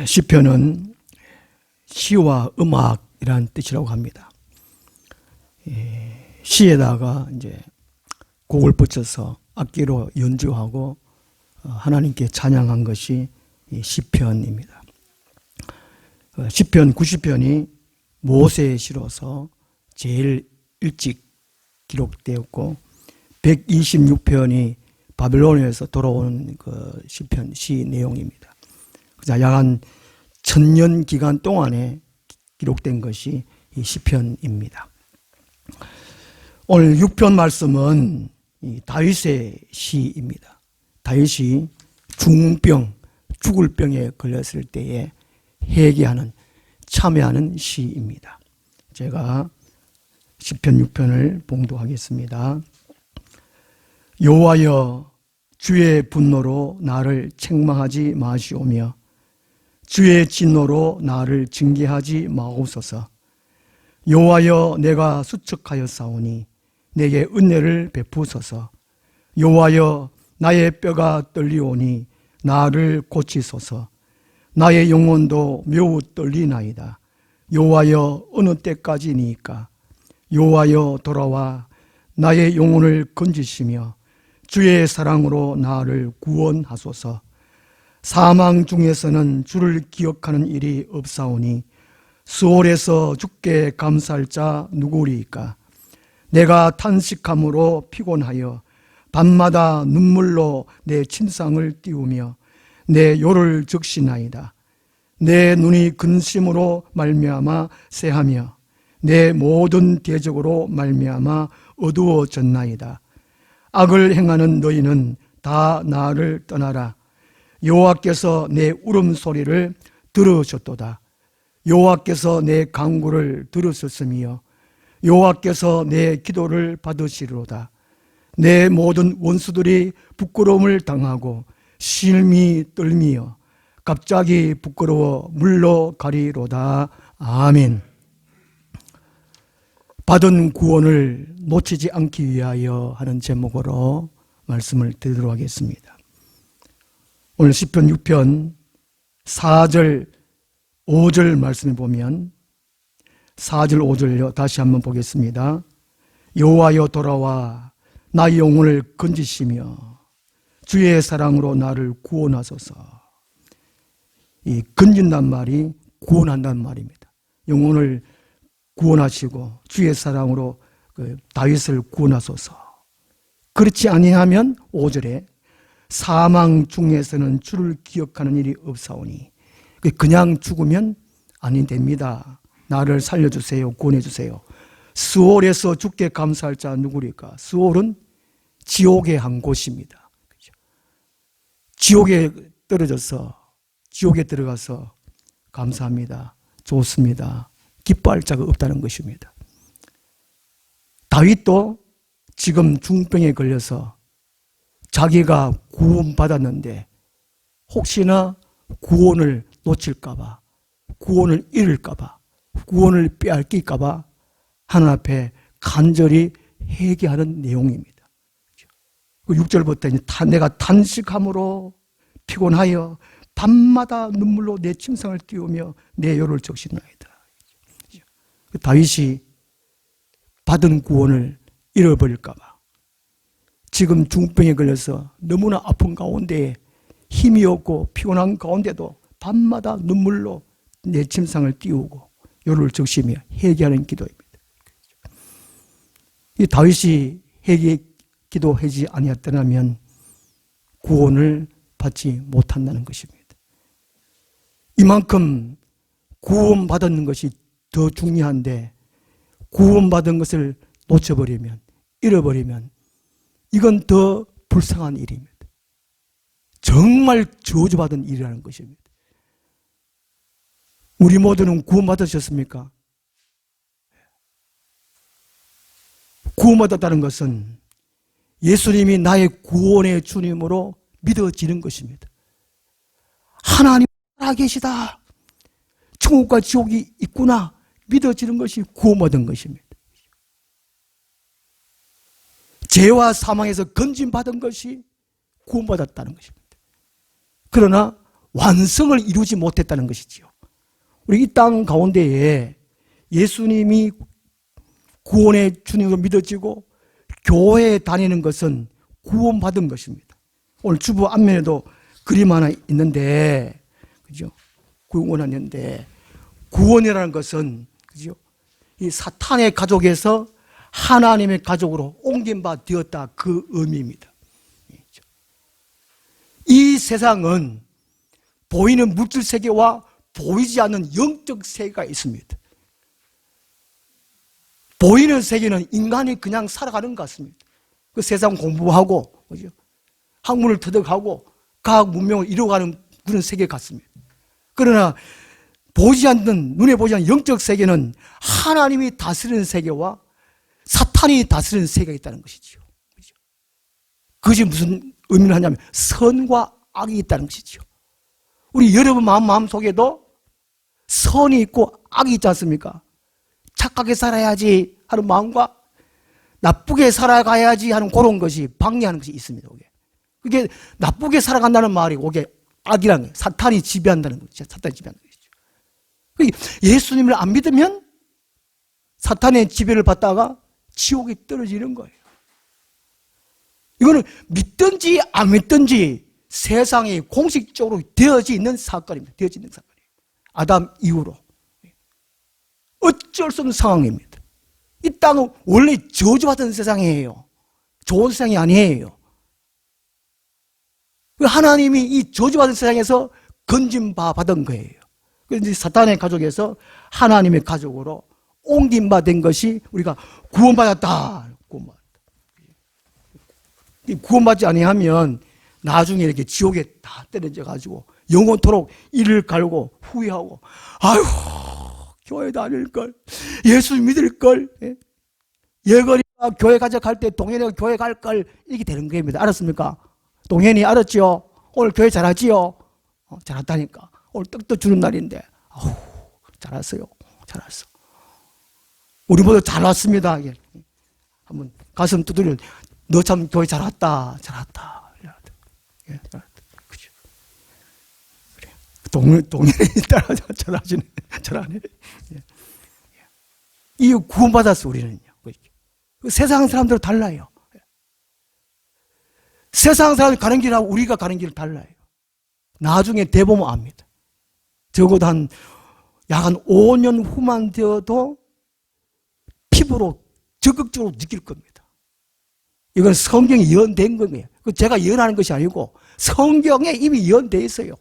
시편은 시와 음악이라는 뜻이라고 합니다. 시에다가 이제 곡을 붙여서 악기로 연주하고 하나님께 찬양한 것이 시편입니다. 시편 90편이 모세의 시로서 제일 일찍 기록되었고 126편이 바벨론에서 돌아오는 그 시편 시 내용입니다. 약 한 1000년 기간 동안에 기록된 것이 이 시편입니다. 오늘 6편 말씀은 다윗의 시입니다. 다윗이 중병, 죽을 병에 걸렸을 때에 회개하는, 참회하는 시입니다. 제가 시편 6편을 봉독하겠습니다. 여호와여, 주의 분노로 나를 책망하지 마시오며 주의 진노로 나를 징계하지 마옵소서. 여호와여, 내가 수척하였사오니 내게 은혜를 베푸소서. 여호와여, 나의 뼈가 떨리오니 나를 고치소서. 나의 영혼도 매우 떨리나이다. 여호와여, 어느 때까지니까? 여호와여, 돌아와 나의 영혼을 건지시며 주의 사랑으로 나를 구원하소서. 사망 중에서는 주를 기억하는 일이 없사오니 수월에서 주께 감사할 자 누구리이까? 내가 탄식함으로 피곤하여 밤마다 눈물로 내 침상을 띄우며 내 요를 적시나이다. 내 눈이 근심으로 말미암아 새하며 내 모든 대적으로 말미암아 어두워졌나이다. 악을 행하는 너희는 다 나를 떠나라. 여호와께서 내 울음소리를 들으셨도다. 여호와께서 내 간구를 들으셨으며 여호와께서 내 기도를 받으시리로다. 내 모든 원수들이 부끄러움을 당하고 심히 떨미어 갑자기 부끄러워 물러가리로다. 아멘. 받은 구원을 놓치지 않기 위하여 하는 제목으로 말씀을 드리도록 하겠습니다. 오늘 시편 6편 4절 5절 말씀을 보면 4절 5절요 다시 한번 보겠습니다. 여호와여, 돌아와 나의 영혼을 건지시며 주의 사랑으로 나를 구원하소서. 이 건진단 말이 구원한다는 말입니다. 영혼을 구원하시고 주의 사랑으로 다윗을 구원하소서. 그렇지 아니하면 5절에 사망 중에서는 주를 기억하는 일이 없사오니, 그냥 죽으면 아니 됩니다. 나를 살려주세요. 구원해주세요. 스올에서 주께 감사할 자 누구리까? 스올은 지옥의 한 곳입니다. 지옥에 떨어져서 지옥에 들어가서 감사합니다, 좋습니다, 기뻐할 자가 없다는 것입니다. 다윗도 지금 중병에 걸려서 자기가 구원받았는데 혹시나 구원을 놓칠까봐, 구원을 잃을까봐, 구원을 빼앗길까봐 하나님 앞에 간절히 회개하는 내용입니다. 6절부터 내가 탄식함으로 피곤하여 밤마다 눈물로 내 침상을 띄우며 내 요를 적시나이다. 다윗이 받은 구원을 잃어버릴까봐, 지금 중병에 걸려서 너무나 아픈 가운데 힘이 없고 피곤한 가운데도 밤마다 눈물로 내 침상을 띄우고 요를 적시며 회개하는 기도입니다. 이 다윗이 회개 기도하지 아니었더라면 구원을 받지 못한다는 것입니다. 이만큼 구원받은 것이 더 중요한데 구원받은 것을 놓쳐버리면, 잃어버리면 이건 더 불쌍한 일입니다. 정말 저주받은 일이라는 것입니다. 우리 모두는 구원받으셨습니까? 구원받았다는 것은 예수님이 나의 구원의 주님으로 믿어지는 것입니다. 하나님 살아계시다, 천국과 지옥이 있구나 믿어지는 것이 구원받은 것입니다. 죄와 사망에서 건진받은 것이 구원받았다는 것입니다. 그러나 완성을 이루지 못했다는 것이지요. 우리 이 땅 가운데에 예수님이 구원의 주님으로 믿어지고 교회에 다니는 것은 구원받은 것입니다. 오늘 주부 앞면에도 그림 하나 있는데, 그죠? 구원하는데, 구원이라는 것은, 그죠? 이 사탄의 가족에서 하나님의 가족으로 옮긴 바 되었다, 그 의미입니다. 이 세상은 보이는 물질 세계와 보이지 않는 영적 세계가 있습니다. 보이는 세계는 인간이 그냥 살아가는 것 같습니다. 그 세상 공부하고, 그죠? 학문을 터득하고 과학 문명을 이루어가는 그런 세계 같습니다. 그러나 보이지 않는, 눈에 보이지 않는 영적 세계는 하나님이 다스리는 세계와 사탄이 다스리는 세계가 있다는 것이죠. 그죠? 그것이 무슨 의미를 하냐면 선과 악이 있다는 것이죠. 우리 여러분 마음속에도 선이 있고 악이 있지 않습니까? 착하게 살아야지 하는 마음과 나쁘게 살아가야지 하는 그런 것이 방해하는 것이 있습니다. 그게 나쁘게 살아간다는 말이 그게 악이라는 거예요. 사탄이 지배한다는 거죠. 사탄이 지배한다는 것이죠. 예수님을 안 믿으면 사탄의 지배를 받다가 지옥에 떨어지는 거예요. 이거는 믿든지 안 믿든지 세상에 공식적으로 되어져 있는 사건입니다. 되어져 있는 사건이에요. 아담 이후로. 어쩔 수 없는 상황입니다. 이 땅은 원래 저주받은 세상이에요. 좋은 세상이 아니에요. 하나님이 이 저주받은 세상에서 건진 바 받은 거예요. 그래서 사탄의 가족에서 하나님의 가족으로 옮긴 바 된 것이 우리가 구원받았다. 구원받지 아니하면 나중에 이렇게 지옥에 다 때려져 가지고 영원토록 이를 갈고 후회하고, 아유, 교회 다닐걸, 예수 믿을걸, 예건이가 교회 가져갈 때 동현이가 교회 갈걸, 이렇게 되는 겁니다. 알았습니까? 동현이 알았지요? 오늘 교회 잘하지요? 잘했다니까. 오늘 떡도 주는 날인데, 아우, 잘했어요. 잘했어. 우리 모두 잘 왔습니다. 한번 가슴 두드려, 너 참 교회 잘 왔다. 잘했다. 예, 잘했다. 그죠? 그래. 동현이 따라 잘하시네. 잘하네. 예. 이 구원받았어, 우리는요. 세상 사람들은 달라요. 세상 사람들이 가는 길하고 우리가 가는 길은 달라요. 나중에 대보면 압니다. 적어도 약 한 5년 후만 되어도 피부로 적극적으로 느낄 겁니다. 이건 성경이 예언된 거예요. 제가 예언하는 것이 아니고 성경에 이미 예언되어 있어요.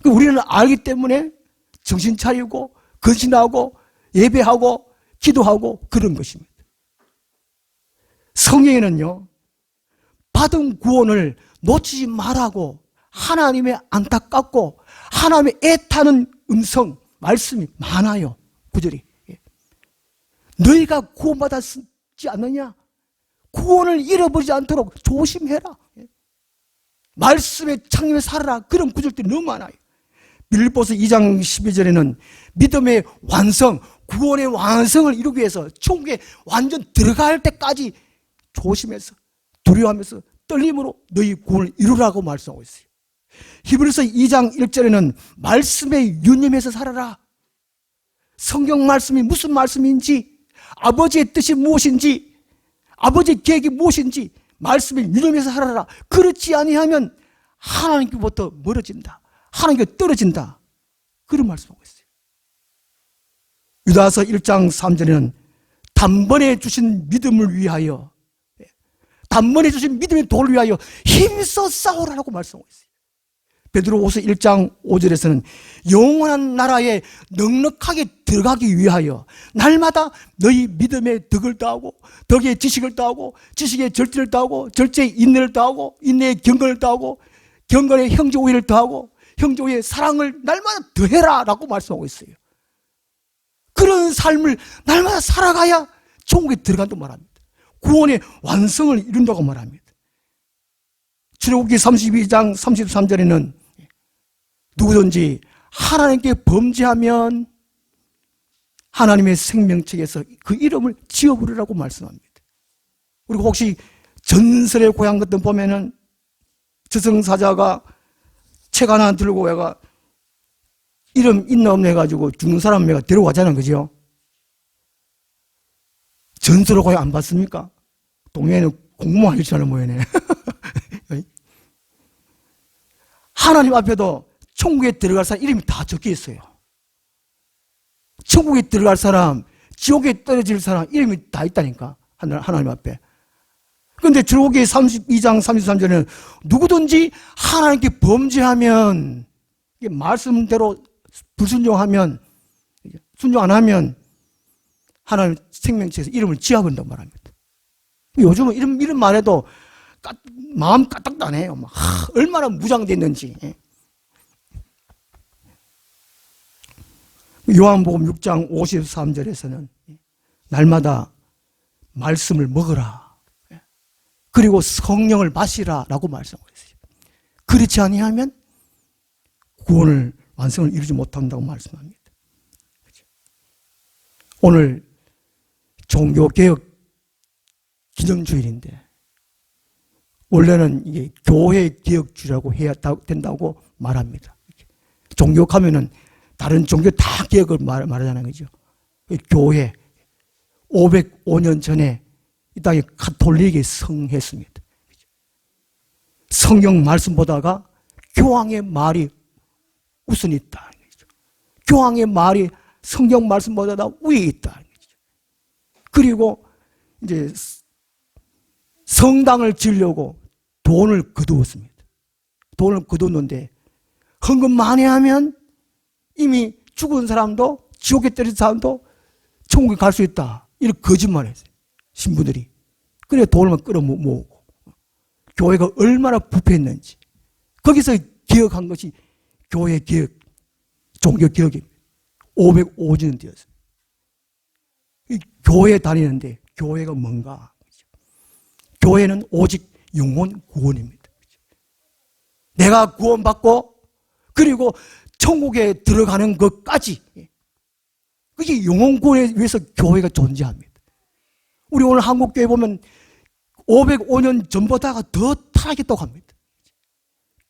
우리는 알기 때문에 정신 차리고 근신하고 예배하고 기도하고 그런 것입니다. 성경에는요, 받은 구원을 놓치지 말라고 하나님의 안타깝고 하나님의 애타는 음성, 말씀이 많아요. 구절이. 너희가 구원받았지 않느냐? 구원을 잃어버리지 않도록 조심해라. 말씀에 창립해 살아라. 그런 구절들이 너무 많아요. 빌립보서 2장 12절에는 믿음의 완성, 구원의 완성을 이루기 위해서 천국에 완전 들어갈 때까지 조심해서 두려워하면서 떨림으로 너희 구원을 이루라고 말씀하고 있어요. 히브리서 2장 1절에는 말씀에 유념해서 살아라. 성경 말씀이 무슨 말씀인지, 아버지의 뜻이 무엇인지, 아버지의 계획이 무엇인지 말씀에 유념해서 살아라. 그렇지 아니하면 하나님께부터 멀어진다. 하나님께 떨어진다. 그런 말씀하고 있어요. 유다서 1장 3절에는 단번에 주신 믿음을 위하여, 단번에 주신 믿음의 도를 위하여 힘써 싸우라고 말씀하고 있어요. 베드로후서 1장 5절에서는 영원한 나라에 넉넉하게 들어가기 위하여 날마다 너희 믿음의 덕을 더하고 덕의 지식을 더하고 지식의 절제를 더하고 절제의 인내를 더하고 인내의 경건을 더하고 경건의 형제오해를 더하고 형제오해의 사랑을 날마다 더해라 라고 말씀하고 있어요. 그런 삶을 날마다 살아가야 천국에 들어간다고 말합니다. 구원의 완성을 이룬다고 말합니다. 출애굽기 32장 33절에는 누구든지 하나님께 범죄하면 하나님의 생명책에서 그 이름을 지워버리라고 말씀합니다. 그리고 혹시 전설의 고향 같은 보면은 저승사자가 책 하나 들고 얘가 이름 있나 없나 해가지고 죽는 사람 내가 데려가잖아, 그죠? 전설을 거의 안 봤습니까? 동네에는 공무원 하시는 모양이네. 하나님 앞에도 천국에 들어갈 사람 이름이 다 적혀 있어요. 천국에 들어갈 사람, 지옥에 떨어질 사람 이름이 다 있다니까, 하나님 앞에. 그런데 출애굽기 32장 33절에는 누구든지 하나님께 범죄하면, 말씀대로 불순종하면, 순종 안 하면 하나님 생명체에서 이름을 지워버린다고 말합니다. 요즘은 이런 말해도 마음 까딱도 안 해요. 얼마나 무장됐는지. 요한복음 6장 53절에서는 날마다 말씀을 먹으라. 그리고 성령을 마시라 라고 말씀하고 있어요. 그렇지 아니하면 구원을 완성을 이루지 못한다고 말씀합니다. 오늘 종교개혁 기념주일인데 원래는 이게 교회 개혁주라고 해야 된다고 말합니다. 종교하면은 다른 종교 다 개혁을 말하잖아요, 그죠? 교회 505년 전에 이 땅에 가톨릭이 성했습니다. 성경 말씀 보다가 교황의 말이 우선이 있다. 교황의 말이 성경 말씀보다 위에 있다. 그리고 이제 성당을 지으려고 돈을 거두었습니다. 돈을 거두었는데 헌금 많이 하면 이미 죽은 사람도 지옥에 떨어진 사람도 천국에 갈 수 있다. 이런 거짓말을 했어요. 신부들이. 그래 돈을 끌어모으고 교회가 얼마나 부패했는지 거기서 개혁한 것이 교회 개혁, 종교 개혁입니다. 505년 되었습니다. 교회 다니는데 교회가 뭔가? 교회는 오직 영혼 구원입니다. 내가 구원받고 그리고 천국에 들어가는 것까지, 그게 영혼 구원에 위해서 교회가 존재합니다. 우리 오늘 한국교회 보면 505년 전보다가 더 타락했다고 합니다.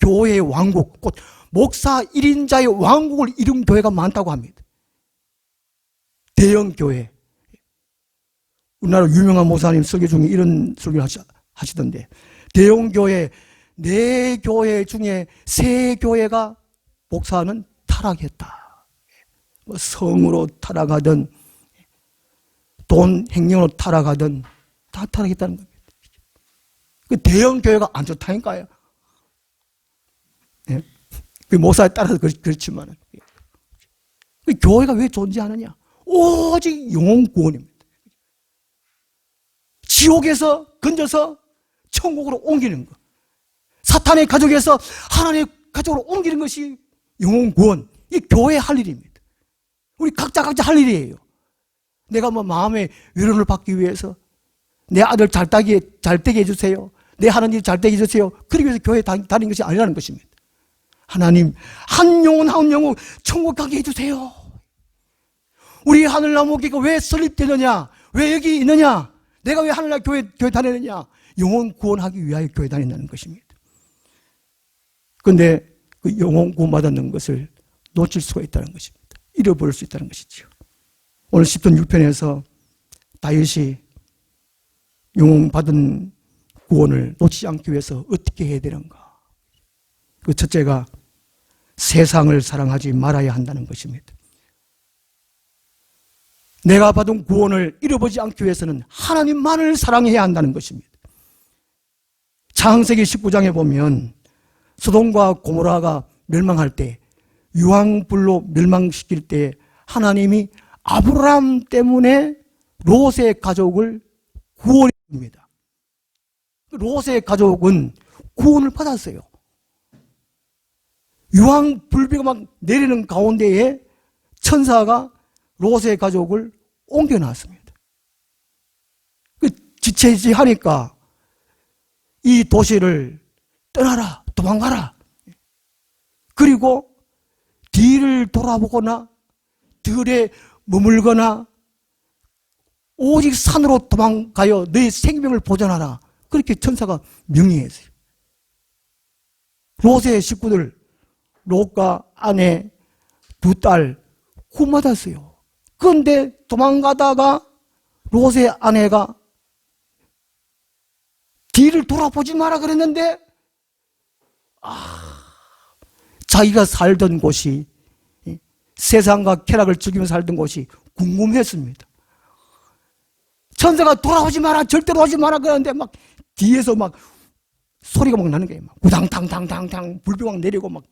교회의 왕국, 곧 목사 1인자의 왕국을 이룬 교회가 많다고 합니다. 대형교회. 우리나라 유명한 목사님 설교 중에 이런 설교를 하시던데, 대형교회 4교회 중에 3교회가 목사는 타락했다. 성으로 타락하든 돈 행령으로 타락하든 다 타락했다는 겁니다. 그 대형교회가 안 좋다니까요. 네? 그 목사에 따라서 그렇지만 그 교회가 왜 존재하느냐? 오직 영혼 구원입니다. 지옥에서 건져서 천국으로 옮기는 것, 사탄의 가족에서 하나님의 가족으로 옮기는 것이 영혼 구원, 이 교회의 할 일입니다. 우리 각자 할 일이에요. 내가 뭐 마음의 위로를 받기 위해서 내 아들 잘 되게 해주세요, 내 하나님 잘 되게 해주세요, 그러기 위해서 교회 다니는 것이 아니라는 것입니다. 하나님 한 영혼 천국 가게 해주세요. 우리 하늘나무교회가 왜 설립되느냐, 왜 여기 있느냐, 내가 왜 하늘나라 교회 다니느냐, 영혼 구원하기 위하여 교회 다닌다는 것입니다. 그런데 그 영혼 구원받는 것을 놓칠 수가 있다는 것입니다. 잃어버릴 수 있다는 것이죠. 오늘 10편 6편에서 다윗이 영혼 받은 구원을 놓치지 않기 위해서 어떻게 해야 되는가? 그 첫째가 세상을 사랑하지 말아야 한다는 것입니다. 내가 받은 구원을 잃어버리지 않기 위해서는 하나님만을 사랑해야 한다는 것입니다. 창세기 19장에 보면 소돔과 고모라가 멸망할 때, 유황불로 멸망시킬 때 하나님이 아브라함 때문에 롯의 가족을 구원했습니다. 롯의 가족은 구원을 받았어요. 유황불비가 막 내리는 가운데에 천사가 롯의 가족을 옮겨놨습니다. 지체지하니까 이 도시를 떠나라, 도망가라. 그리고 뒤를 돌아보거나 들에 머물거나 오직 산으로 도망가여 너의 생명을 보존하라. 그렇게 천사가 명령했어요. 롯의 식구들 롯과 아내 두 딸 구원받았어요. 그런데 도망가다가 롯의 아내가 뒤를 돌아보지 마라 그랬는데 자기가 살던 곳이, 세상과 쾌락을 즐기며 살던 곳이 궁금했습니다. 천사가 돌아오지 마라, 절대로 오지 마라 그러는데 막 뒤에서 막 소리가 막 나는 거예요. 막 우당탕탕탕탕 불빛 막 내리고 막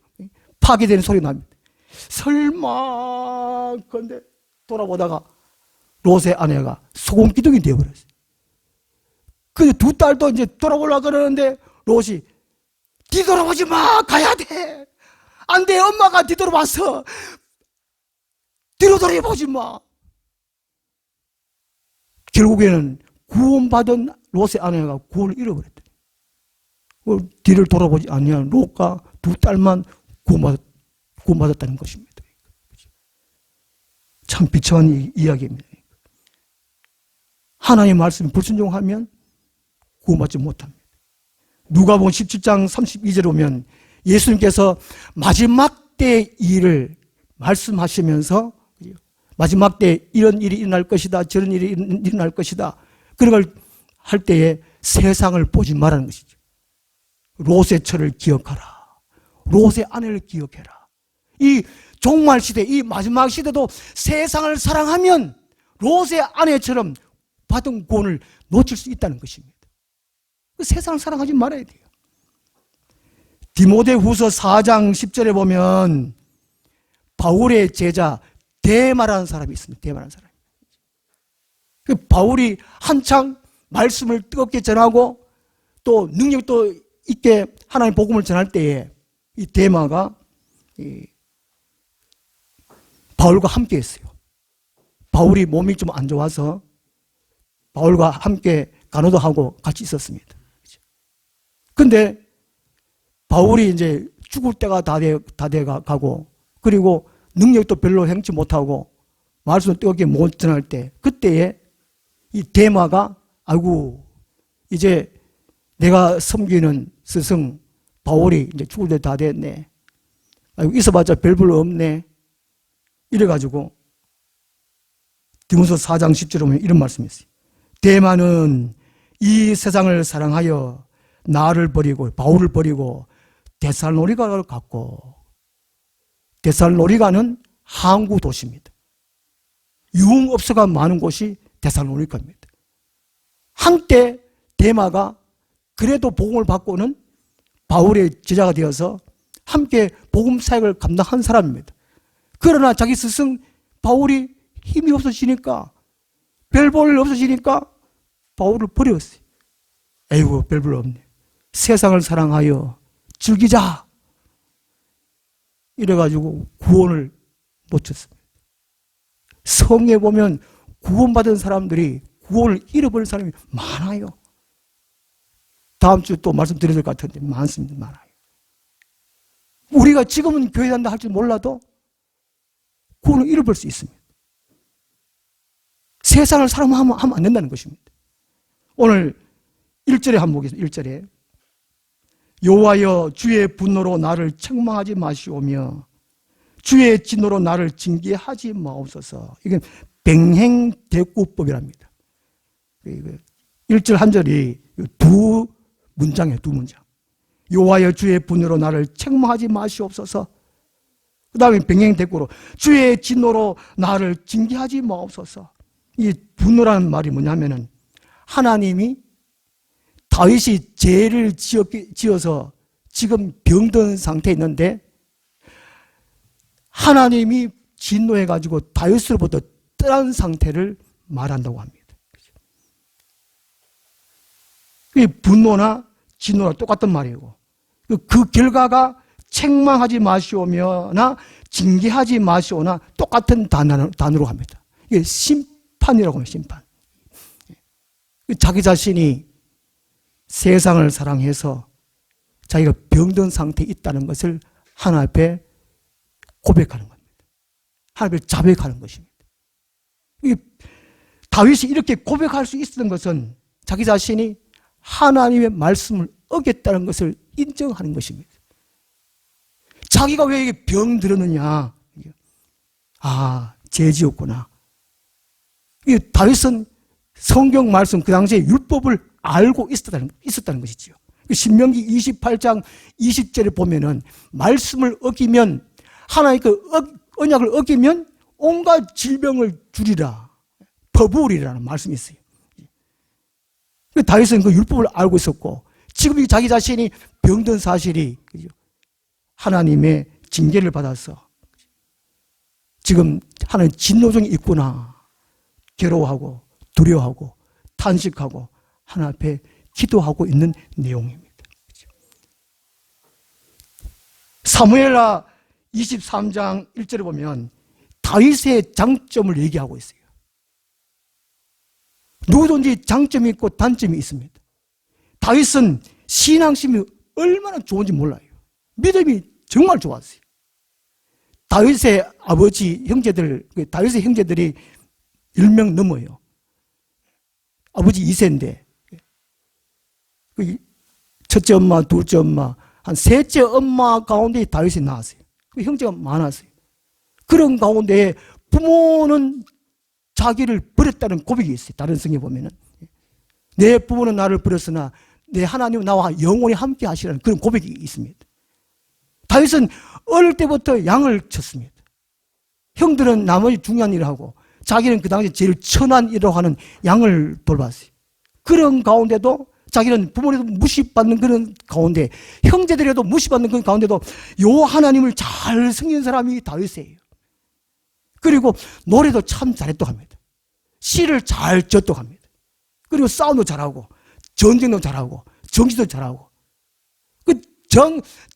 파괴되는 소리 납니다. 설마, 그런데 돌아보다가 롯의 아내가 소금기둥이 되어버렸어요. 그 두 딸도 이제 돌아보려고 그러는데 롯이 뒤돌아보지 마, 가야 돼. 안 돼, 엄마가 뒤돌아봤어. 뒤로 돌아보지 마. 결국에는 구원받은 롯의 아내가 구원을 잃어버렸다. 뒤를 돌아보지 않냐 롯과 두 딸만 구원받았다는 것입니다. 참 비참한 이야기입니다. 하나님의 말씀에 불순종하면 구원받지 못합니다. 누가복음 17장 32절에 오면 예수님께서 마지막 때 일을 말씀하시면서 마지막 때 이런 일이 일어날 것이다, 저런 일이 일어날 것이다, 그런 걸 할 때에 세상을 보지 말라는 것이죠. 롯의 처를 기억하라. 롯의 아내를 기억해라. 이 종말 시대, 이 마지막 시대도 세상을 사랑하면 롯의 아내처럼 받은 구원을 놓칠 수 있다는 것입니다. 세상을 사랑하지 말아야 돼요. 디모데후서 4장 10절에 보면 바울의 제자 데마라는 사람이 있습니다. 데마라는 사람. 바울이 한창 말씀을 뜨겁게 전하고 또 능력도 있게 하나님의 복음을 전할 때에 이 데마가 바울과 함께 했어요. 바울이 몸이 좀 안 좋아서 바울과 함께 간호도 하고 같이 있었습니다. 근데 바울이 이제 죽을 때가 다 돼가고 그리고 능력도 별로 행치 못하고 말씀을 뜨겁게 못 전할 때 그때에 이 데마가 아이고 이제 내가 섬기는 스승 바울이 이제 죽을 때 다 됐네. 아이고 있어봤자 별볼 없네. 이래가지고 디모서 4장 10절에 보면 이런 말씀이 있어요. 데마는 이 세상을 사랑하여 나를 버리고 바울을 버리고 데살로니가를 갔고 데살로니가는 항구 도시입니다. 유흥업소가 많은 곳이 데살로니가입니다. 한때 데마가 그래도 복음을 받고는 바울의 제자가 되어서 함께 복음 사역을 감당한 사람입니다. 그러나 자기 스승 바울이 힘이 없어지니까 별볼 없어지니까 바울을 버렸어요. 에이구 별볼 없네. 세상을 사랑하여 즐기자. 이래가지고 구원을 놓쳤습니다. 성에 보면 구원받은 사람들이 구원을 잃어버린 사람이 많아요. 다음 주 또 말씀드려야 될 것 같은데 많습니다. 많아요. 우리가 지금은 교회 다닌다 할지 몰라도 구원을 잃어버릴 수 있습니다. 세상을 사랑하면 안 된다는 것입니다. 오늘 1절에 한번 보겠습니다. 1절에 여호와여 주의 분노로 나를 책망하지 마시오며 주의 진노로 나를 징계하지 마옵소서. 이게 백행대구법이랍니다. 1절 한 절이 두 문장이에요. 두 문장. 여호와여 주의 분노로 나를 책망하지 마시옵소서. 그 다음에 백행대구로 주의 진노로 나를 징계하지 마옵소서. 이 분노라는 말이 뭐냐면은 하나님이 다윗이 죄를 지어서 지금 병든 상태에 있는데 하나님이 진노해가지고 다윗으로부터 떠난 상태를 말한다고 합니다. 이 분노나 진노나 똑같은 말이고 그 결과가 책망하지 마시오며나 징계하지 마시오나 똑같은 단어로 합니다. 이게 심판이라고 합니다. 심판. 자기 자신이 세상을 사랑해서 자기가 병든 상태에 있다는 것을 하나님 앞에 고백하는 겁니다. 하나님 앞에 자백하는 것입니다. 다윗이 이렇게 고백할 수 있었던 것은 자기 자신이 하나님의 말씀을 어겼다는 것을 인정하는 것입니다. 자기가 왜 병 들었느냐? 아, 죄 지었구나. 다윗은 성경 말씀, 그 당시에 율법을 알고 있었다는 것이지요. 신명기 28장 20절에 보면은 말씀을 어기면, 하나님의 그 언약을 어기면 온갖 질병을 주리라, 퍼부으리라는 말씀이 있어요. 다윗은 그 율법을 알고 있었고, 지금 자기 자신이 병든 사실이 하나님의 징계를 받아서 지금 하나님 진노중에 있구나, 괴로워하고 두려워하고 탄식하고 하나님 앞에 기도하고 있는 내용입니다. 사무엘하 23장 1절에 보면 다윗의 장점을 얘기하고 있어요. 누구든지 장점이 있고 단점이 있습니다. 다윗은 신앙심이 얼마나 좋은지 몰라요. 믿음이 정말 좋았어요. 다윗의 아버지 형제들, 다윗의 형제들이 10명 넘어요. 아버지 2세인데 첫째 엄마, 둘째 엄마, 한 셋째 엄마 가운데 다윗이 나왔어요. 형제가 많았어요. 그런 가운데 부모는 자기를 버렸다는 고백이 있어요. 다른 성경에 보면은 내 부모는 나를 버렸으나 내 하나님은 나와 영원히 함께 하시라는 그런 고백이 있습니다. 다윗은 어릴 때부터 양을 쳤습니다. 형들은 나머지 중요한 일을 하고 자기는 그 당시 제일 천한 일이라고 하는 양을 돌봤어요. 그런 가운데도 자기는 부모님도 무시받는 그런 가운데, 형제들에도 무시받는 그런 가운데도 요 하나님을 잘 섬기는 사람이 다윗이에요. 그리고 노래도 참 잘했다고 합니다. 시를 잘 졌다고 합니다. 그리고 싸움도 잘하고 전쟁도 잘하고 정치도 잘하고,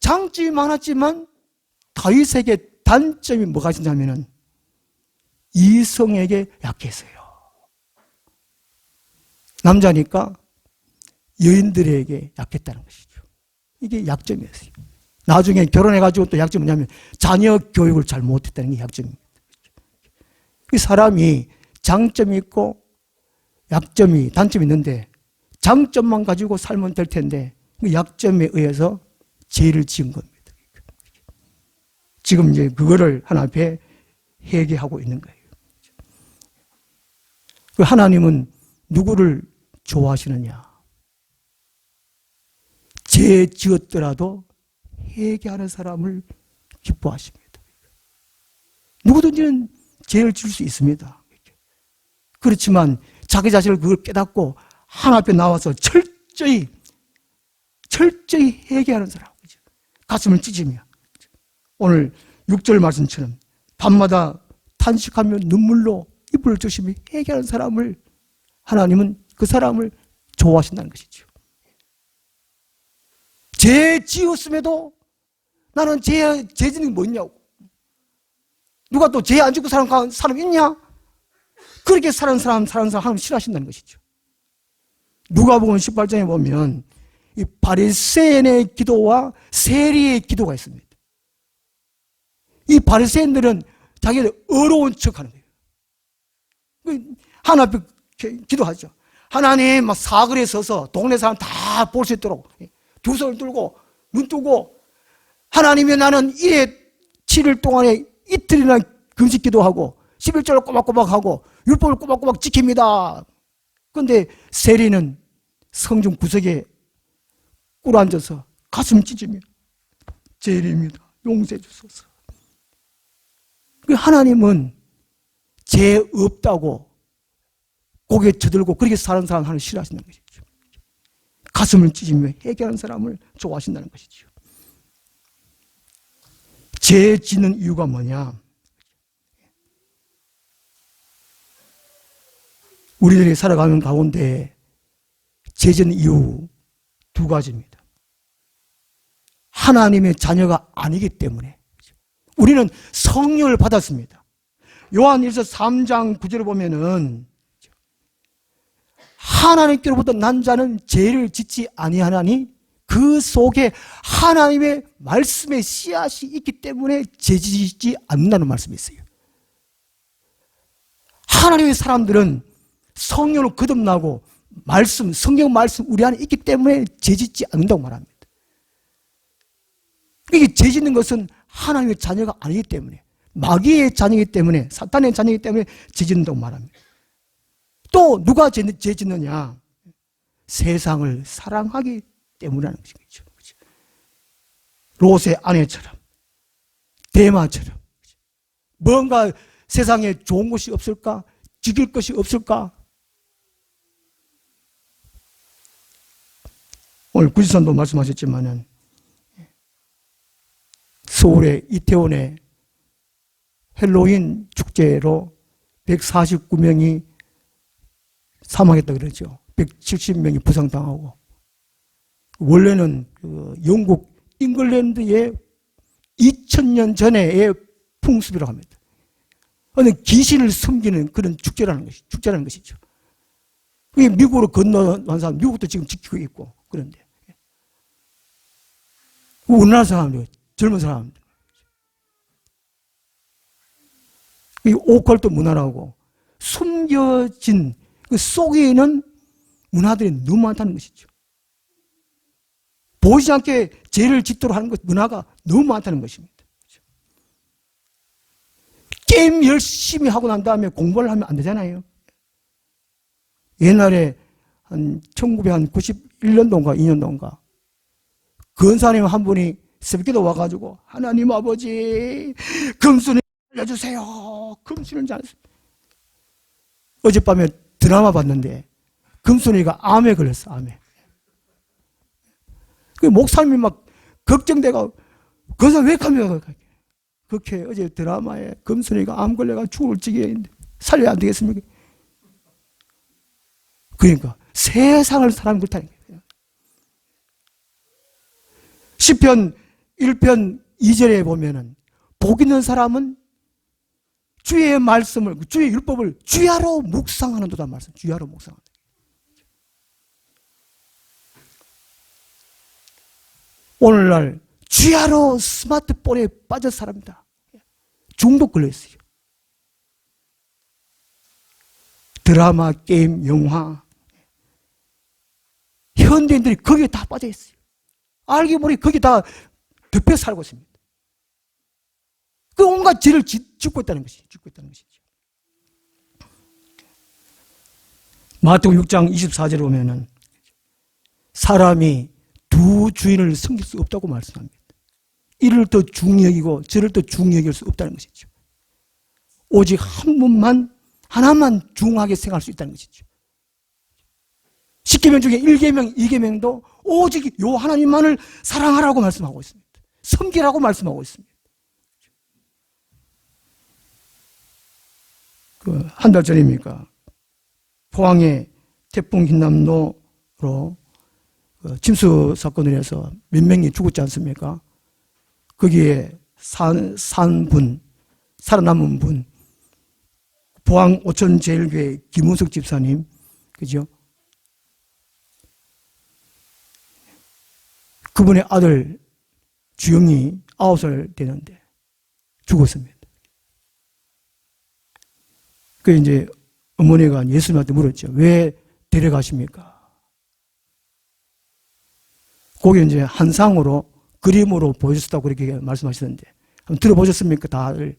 장점이 많았지만 다윗에게 단점이 뭐가 있냐면은 이성에게 약했어요. 남자니까 여인들에게 약했다는 것이죠. 이게 약점이었어요. 나중에 결혼해가지고 또 약점이 뭐냐면 자녀 교육을 잘 못했다는 게 약점입니다. 그 사람이 장점이 있고 단점이 있는데 장점만 가지고 살면 될 텐데 그 약점에 의해서 죄를 지은 겁니다. 지금 이제 그거를 하나님 앞에 회개하고 있는 거예요. 하나님은 누구를 좋아하시느냐? 죄 지었더라도 회개하는 사람을 기뻐하십니다. 누구든지는 죄를 지을 수 있습니다. 그렇지만 자기 자신을 그걸 깨닫고 하나님 앞에 나와서 철저히 회개하는 사람, 가슴을 찢으며 오늘 6절 말씀처럼 밤마다 탄식하며 눈물로 이불을 조심히 회개하는 사람을 하나님은 그 사람을 좋아하신다는 것이죠. 죄 지었음에도 나는 죄 짓는 게 뭐냐고. 누가 또 죄 안 짓고 사는 사람 있냐? 그렇게 사는 사람 하나님 싫어하신다는 것이죠. 누가복음 18장에 보면 이 바리새인의 기도와 세리의 기도가 있습니다. 이 바리새인들은 자기들 어려운 척하는 거예요. 하나님 앞에 기도하죠. 하나님 막 사거리에 서서 동네 사람 다 볼 수 있도록 두 손을 들고 눈 뜨고 하나님이 나는 7일 동안에 이틀이나 금식 기도하고 11절을 꼬박꼬박하고 율법을 꼬박꼬박 지킵니다. 그런데 세리는 성중 구석에 꿇어앉아서 가슴 찢으며 죄인입니다. 용서해 주소서. 하나님은 죄 없다고 고개 쳐들고 그렇게 사는 사람 하나님 싫어하신다는 것이죠. 가슴을 찢으며 회개하는 사람을 좋아하신다는 것이죠. 죄 짓는 이유가 뭐냐? 우리들이 살아가는 가운데 죄 짓는 이유 두 가지입니다. 하나님의 자녀가 아니기 때문에 우리는 성령을 받았습니다. 요한일서 3장 9절을 보면은 하나님께로부터 난 자는 죄를 짓지 아니하나니 그 속에 하나님의 말씀의 씨앗이 있기 때문에 죄 짓지 않는다는 말씀이 있어요. 하나님의 사람들은 성령으로 거듭나고 성경 말씀 우리 안에 있기 때문에 죄 짓지 않는다고 말합니다. 이게 죄 짓는 것은 하나님의 자녀가 아니기 때문에, 마귀의 자녀이기 때문에, 사탄의 자녀이기 때문에 죄 짓는다고 말합니다. 또 누가 죄 짓느냐? 세상을 사랑하기 때문이라는 것이죠. 롯의 아내처럼, 데마처럼 뭔가 세상에 좋은 것이 없을까? 지킬 것이 없을까? 오늘 구지선도 말씀하셨지만은 서울의 이태원의 헬로윈 축제로 149명이 사망했다 그러죠. 170명이 부상당하고, 원래는 영국 잉글랜드의 2000년 전에의 풍습이라고 합니다. 어느 귀신을 섬기는 그런 축제라는 것이죠. 그게 미국으로 건너간 사람, 미국도 지금 지키고 있고, 그런데. 우리나라 사람들, 젊은 사람들. 이 오컬트 문화라고 숨겨진 그 속에 있는 문화들이 너무 많다는 것이죠. 보이지 않게 죄를 짓도록 하는 것, 문화가 너무 많다는 것입니다. 게임 열심히 하고 난 다음에 공부를 하면 안 되잖아요. 옛날에 한 1991년도인가 2년도인가 근사님 한 분이 새벽기도 와가지고 하나님 아버지 금순이 알려주세요. 금순이는 잘 알았어요. 어젯밤에 드라마 봤는데 금순이가 암에 걸렸어. 암에. 그 목사님이 막 걱정돼가 거기서 왜 가면 그렇게 어제 드라마에 금순이가 암 걸려가 죽을 지경인데 살려야 안 되겠습니까? 그러니까 세상을 사람 그렇다는 거예요. 시편 1편 2절에 보면은 복 있는 사람은 주의 말씀을, 주의 율법을 주야로 묵상하는도다 말씀. 주야로 묵상한다. 오늘날 주야로 스마트폰에 빠진 사람이다. 중독 걸려있어요. 드라마, 게임, 영화. 현대인들이 거기에 다 빠져있어요. 알게 모르게 거기에 다 덮여 살고 있습니다. 그 온갖 죄를 짓고 있다는 것이죠. 마태복음 6장 24절에 보면은 사람이 두 주인을 섬길 수 없다고 말씀합니다. 이를 더 중히 여기고 저를 더 중히 여길 수 없다는 것이죠. 오직 한 분만, 하나만 중하게 생각할 수 있다는 것이죠. 10계명 중에 1계명, 2계명도 오직 요 하나님만을 사랑하라고 말씀하고 있습니다. 섬기라고 말씀하고 있습니다. 한 달 전입니까? 포항의 태풍 흰남노로 침수 사건을 해서 몇 명이 죽었지 않습니까? 거기에 살아남은 분, 포항 오천제일교회 김은석 집사님, 그죠? 그분의 아들 주영이 9살 되는데 죽었습니다. 그 이제 어머니가 예수님한테 물었죠. 왜 데려가십니까? 거기 이제 한상으로 그림으로 보여줬다고 그렇게 말씀하시던데 한번 들어보셨습니까? 다들.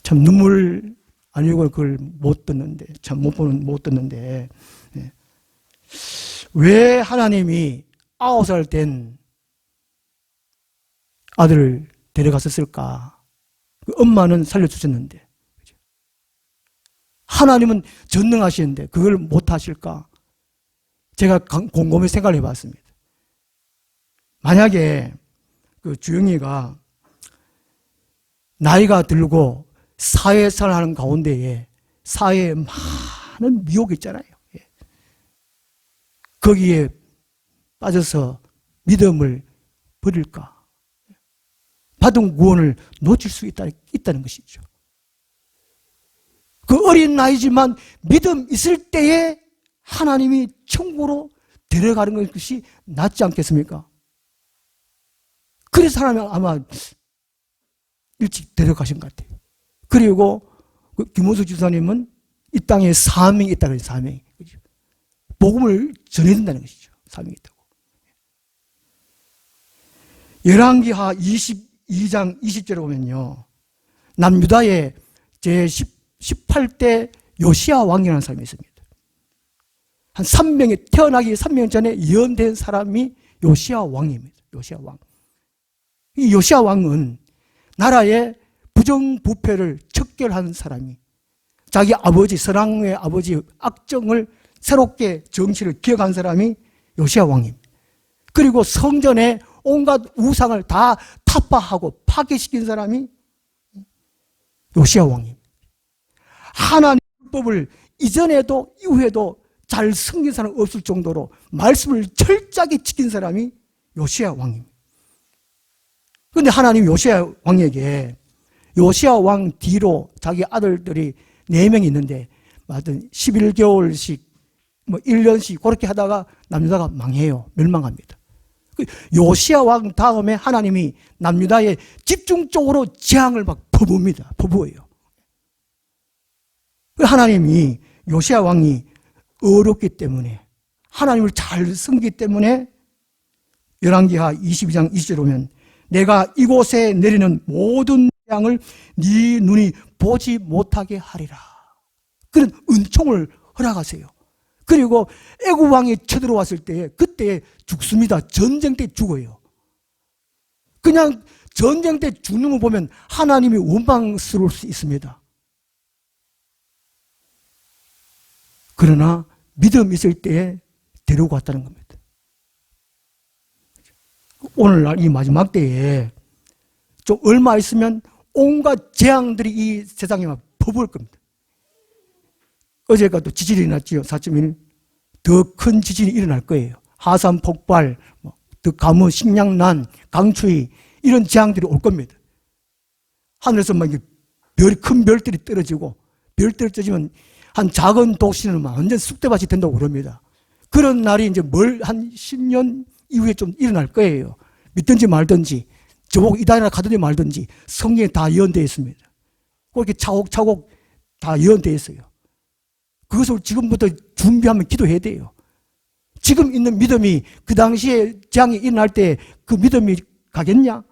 참 눈물 아니고 그걸 못 듣는데, 참 못 듣는데, 왜 하나님이 9살 된 아들을 데려갔었을까? 그 엄마는 살려주셨는데, 하나님은 전능하시는데 그걸 못 하실까? 제가 곰곰이 생각을 해봤습니다. 만약에 그 주영이가 나이가 들고 사회생활 하는 가운데에 사회에 많은 미혹이 있잖아요. 거기에 빠져서 믿음을 버릴까? 받은 구원을 놓칠 수 있다는 것이죠. 그 어린 나이지만 믿음 있을 때에 하나님이 천국으로 데려가는 것이 낫지 않겠습니까? 그래서 하나님 아마 일찍 데려가신 것 같아요. 그리고 그 김원수 지사님은 이 땅에 사명이 있다고 해요. 사명이. 복음을 전해야 된다는 것이죠. 사명이 있다고. 열왕기하 22장 20절에 보면요, 남유다의 제18대 요시야 왕이라는 사람이 있습니다. 한 3명이, 태어나기 3년 전에 예언된 사람이 요시야 왕입니다. 요시야 왕. 이 요시야 왕은 나라의 부정부패를 척결한 사람이, 자기 아버지, 선왕의 아버지 악정을 새롭게 정치를 기억한 사람이 요시야 왕입니다. 그리고 성전에 온갖 우상을 다 타파하고 파괴시킨 사람이 요시야 왕입니다. 하나님의 율법을 이전에도 이후에도 잘 숨긴 사람 없을 정도로 말씀을 철저하게 지킨 사람이 요시야 왕입니다. 그런데 하나님 요시야 왕에게, 요시야 왕 뒤로 자기 아들들이 4명이 있는데, 하여튼 11개월씩, 1년씩 그렇게 하다가 남유다가 망해요. 멸망합니다. 요시야 왕 다음에 하나님이 남유다에 집중적으로 재앙을 막 퍼부읍니다. 퍼부어요. 하나님이 요시야 왕이 어렵기 때문에, 하나님을 잘 섬기기 때문에 열왕기하 22장 20절에 보면 내가 이곳에 내리는 모든 재앙을 네 눈이 보지 못하게 하리라. 그런 은총을 허락하세요. 그리고 애굽 왕이 쳐들어왔을 때 그때 죽습니다. 전쟁 때 죽어요. 그냥 전쟁 때 죽는 거 보면 하나님이 원망스러울 수 있습니다. 그러나 믿음 있을 때에 데리고 갔다는 겁니다. 오늘날 이 마지막 때에 좀 얼마 있으면 온갖 재앙들이 이 세상에 막 퍼부을 겁니다. 어제가 또 지진이 났지요. 4.1. 더 큰 지진이 일어날 거예요. 하산 폭발, 더 가뭄, 식량난, 강추위, 이런 재앙들이 올 겁니다. 하늘에서 막 큰 별들이 떨어지고, 별들이 떨어지면 한 작은 도시는 완전 쑥대밭이 된다고 그럽니다. 그런 날이 이제 한 10년 이후에 좀 일어날 거예요. 믿든지 말든지, 저보고 이단이나 가든지 말든지 성경에 다 예언되어 있습니다. 그렇게 차곡차곡 다 예언되어 있어요. 그것을 지금부터 준비하면 기도해야 돼요. 지금 있는 믿음이 그 당시에 재앙이 일어날 때 그 믿음이 가겠냐?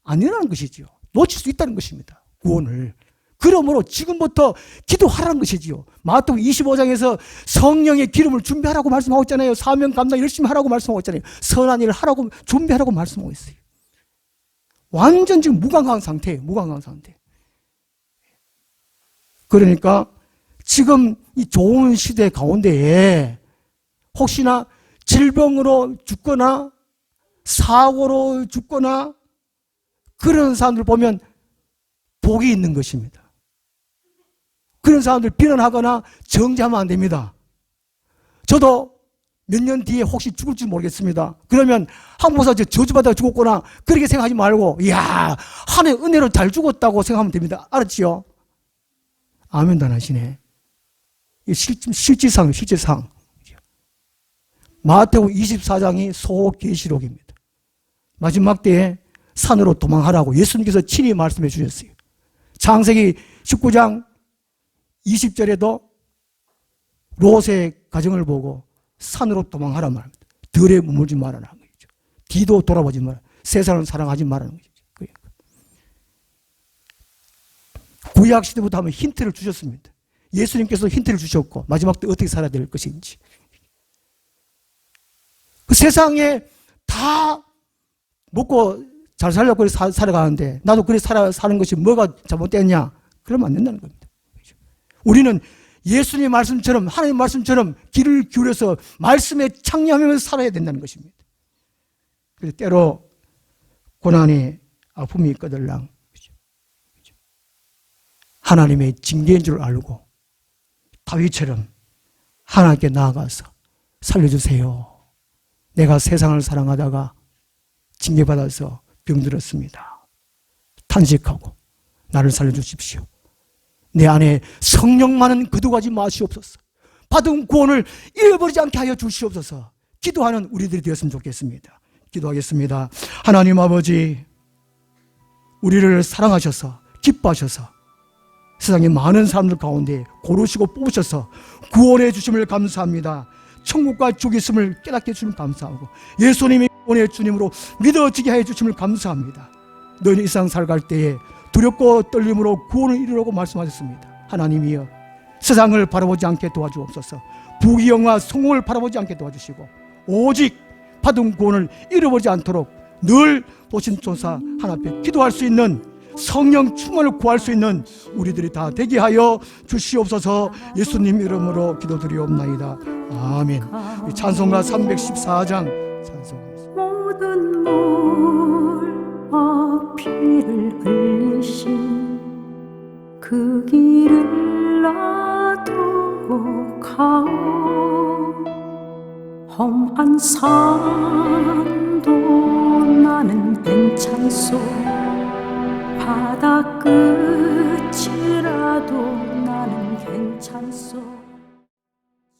아니라는 것이지요. 놓칠 수 있다는 것입니다. 구원을. 그러므로 지금부터 기도하라는 것이지요. 마태복음 25장에서 성령의 기름을 준비하라고 말씀하고 있잖아요. 사명 감당 열심히 하라고 말씀하고 있잖아요. 선한 일을 하라고, 준비하라고 말씀하고 있어요. 완전 지금 무감한 상태예요. 무감한 상태. 그러니까 지금 이 좋은 시대 가운데에 혹시나 질병으로 죽거나 사고로 죽거나 그런 사람들 보면 복이 있는 것입니다. 그런 사람들 비난하거나 정죄하면 안 됩니다. 저도 몇 년 뒤에 혹시 죽을지 모르겠습니다. 그러면 한국에서 저주받아 죽었구나 그렇게 생각하지 말고, 이야, 하나님의 은혜로 잘 죽었다고 생각하면 됩니다. 알았지요? 아멘도 안 하시네. 실제상. 마태복음 24장이 소계시록입니다. 마지막 때에 산으로 도망하라고 예수님께서 친히 말씀해 주셨어요. 창세기 19장 20절에도 롯의 가정을 보고 산으로 도망하라 말합니다. 들에 머물지 말아라 하는 거죠. 뒤도 돌아보지 마라. 세상을 사랑하지 말라는 거죠. 구약 시대부터 하면 힌트를 주셨습니다. 예수님께서 힌트를 주셨고 마지막 때 어떻게 살아야 될 것인지. 그 세상에 다 먹고 잘 살려고 살아가는데 나도 그래 사는 것이 뭐가 잘못됐냐? 그러면 안 된다는 겁니다. 우리는 예수님의 말씀처럼, 하나님의 말씀처럼 귀를 기울여서 말씀에 창념하면서 살아야 된다는 것입니다. 그래서 때로 고난의 아픔이 있거들랑 하나님의 징계인 줄 알고 다윗처럼 하나님께 나아가서 살려주세요. 내가 세상을 사랑하다가 징계받아서 병들었습니다. 탄식하고 나를 살려주십시오. 내 안에 성령만은 거두가지 마시옵소서. 받은 구원을 잃어버리지 않게 하여 주시옵소서. 기도하는 우리들이 되었으면 좋겠습니다. 기도하겠습니다. 하나님 아버지, 우리를 사랑하셔서 기뻐하셔서 세상에 많은 사람들 가운데 고르시고 뽑으셔서 구원해 주심을 감사합니다. 천국과 죽이 있음을 깨닫게 해주시면 감사하고 예수님이 오늘 주님으로 믿어지게 해 주심을 감사합니다. 너희는 이 세상 살아갈 때에 두렵고 떨림으로 구원을 이루라고 말씀하셨습니다. 하나님이여, 세상을 바라보지 않게 도와주옵소서. 부귀영화 성공을 바라보지 않게 도와주시고 오직 받은 구원을 잃어버리지 않도록 늘 보신천사 하나님 앞에 기도할 수 있는, 성령 충만을 구할 수 있는 우리들이 다 되게 하여 주시옵소서. 예수님 이름으로 기도드리옵나이다. 아멘. 찬송가 314장 찬송합니다. 모든 물와 피를 흘리신 그 길을 나도 가오. 험한 산도 나는 괜찮소. 바다 끝이라도 나는 괜찮소.